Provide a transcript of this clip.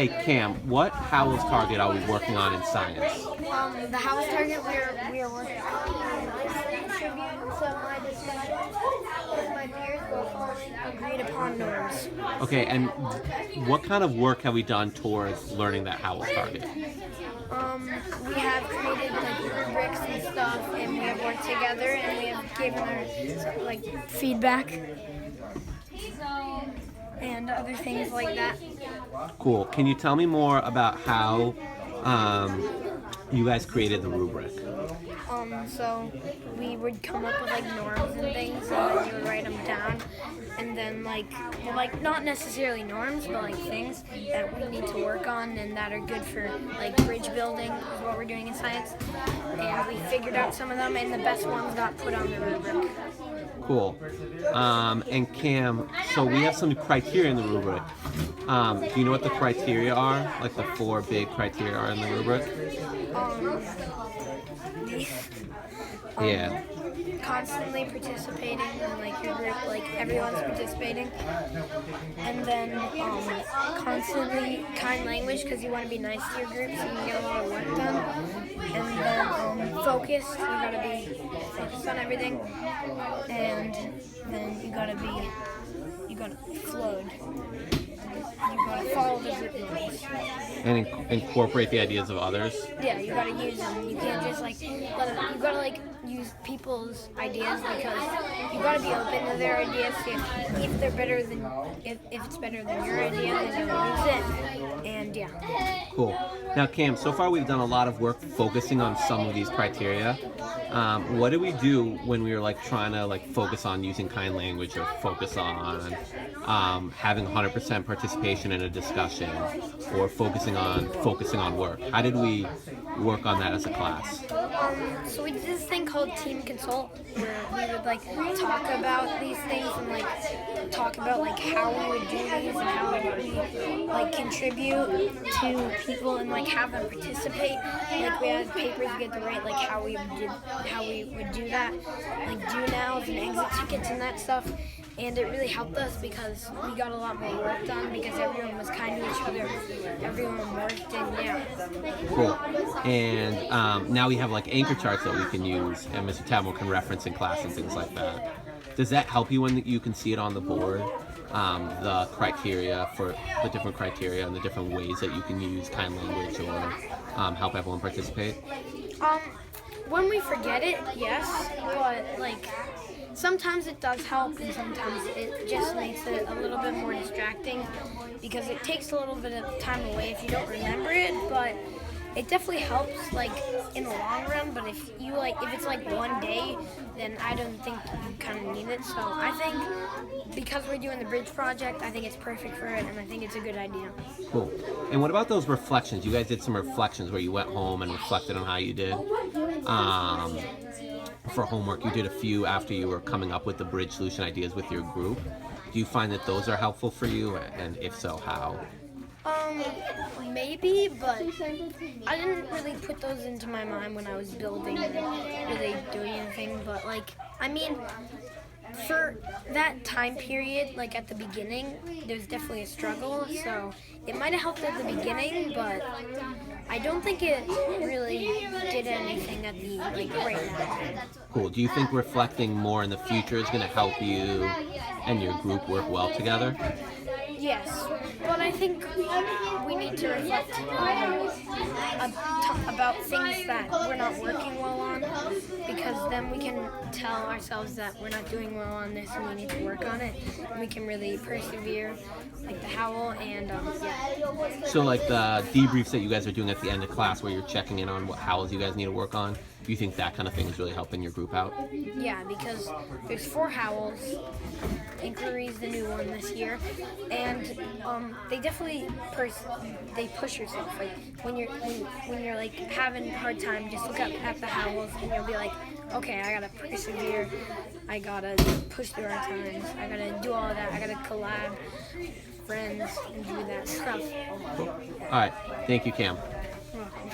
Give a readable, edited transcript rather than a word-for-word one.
Hey Cam, what HOWLs target are we working on in science? The house target we are working on is contribute to my discussion with my peers while following agreed upon norms. Okay, and what kind of work have we done towards learning that HOWLs target? We have created like rubrics and stuff, and we have worked together, and we have given our like feedback and other things like that. Cool. Can you tell me more about how you guys created the rubric? So we would come up with like norms and things, and then we would write them down, and then like not necessarily norms, but like things that we need to work on and that are good for like bridge building is what we're doing in science. And we figured out some of them, and the best ones got put on the rubric. Cool. And Cam, so we have some criteria in the rubric. Do you know what the criteria are? Like the 4 big criteria are in the rubric? Yeah. Constantly participating in like your group, like everyone's participating, and then constantly kind language because you want to be nice to your group so you can get a lot of work done, and then focused. You gotta be focused on everything, and then you gotta flowed. You gotta follow the group rules. And incorporate the ideas of others? Yeah, you gotta use them. You can't just like let them, you gotta like use people's ideas because you gotta be open to their ideas. If they're better than if it's better than your idea, then you'll use it. And yeah. Cool. Now Cam, so far we've done a lot of work focusing on some of these criteria. What did we do when we were like trying to like focus on using kind language or focus on having 100% participation in a discussion or focusing on work? How did we work on that as a class? So we did this thing called Team Consult, where we would like talk about these things and like talk about like how we would do these and how we like contribute to people and like have them participate. Like we had papers we had to write like how we would do that, like do nows and exit tickets and that stuff. And it really helped us because we got a lot more work done because everyone was kind to each other. Everyone worked and yeah. Cool. And now we have like anchor charts that we can use and Mr. Tamil can reference in class and things like that. Does that help you when you can see it on the board? The criteria for the different criteria and the different ways that you can use kind language or help everyone participate? When we forget it, yes, but like sometimes it does help and sometimes it just makes it a little bit more distracting because it takes a little bit of time away if you don't remember it, but it definitely helps like in the long run. But if it's like one day, then I don't think you kind of need it. So I think because we're doing the bridge project, I think it's perfect for it and I think it's a good idea. Cool. And what about those reflections? You guys did some reflections where you went home and reflected on how you did. For homework, you did a few after you were coming up with the bridge solution ideas with your group. Do you find that those are helpful for you? And if so, how? Maybe, but I didn't really put those into my mind when I was building and really doing anything. But like, I mean, for that time period, like at the beginning, there's definitely a struggle. So it might have helped at the beginning, but I don't think it really did anything at the right now. Cool. Do you think reflecting more in the future is going to help you and your group work well together? Yes, but I think we need to reflect about things that we're not working well on, because then we can tell ourselves that we're not doing well on this and we need to work on it. And we can really persevere, like the howl and yeah. So like the debriefs that you guys are doing at the end of class where you're checking in on what HOWLs you guys need to work on, do you think that kind of thing is really helping your group out? Yeah, because there's 4 HOWLs. Inquiry's the new one this year, and they definitely they push yourself. Like when you're like having a hard time, just look up at the HOWLs and you'll be like, okay, I gotta persevere, I gotta push through hard times, I gotta do all of that, I gotta collab friends and do that stuff. Cool. All right, thank you, Cam. Okay.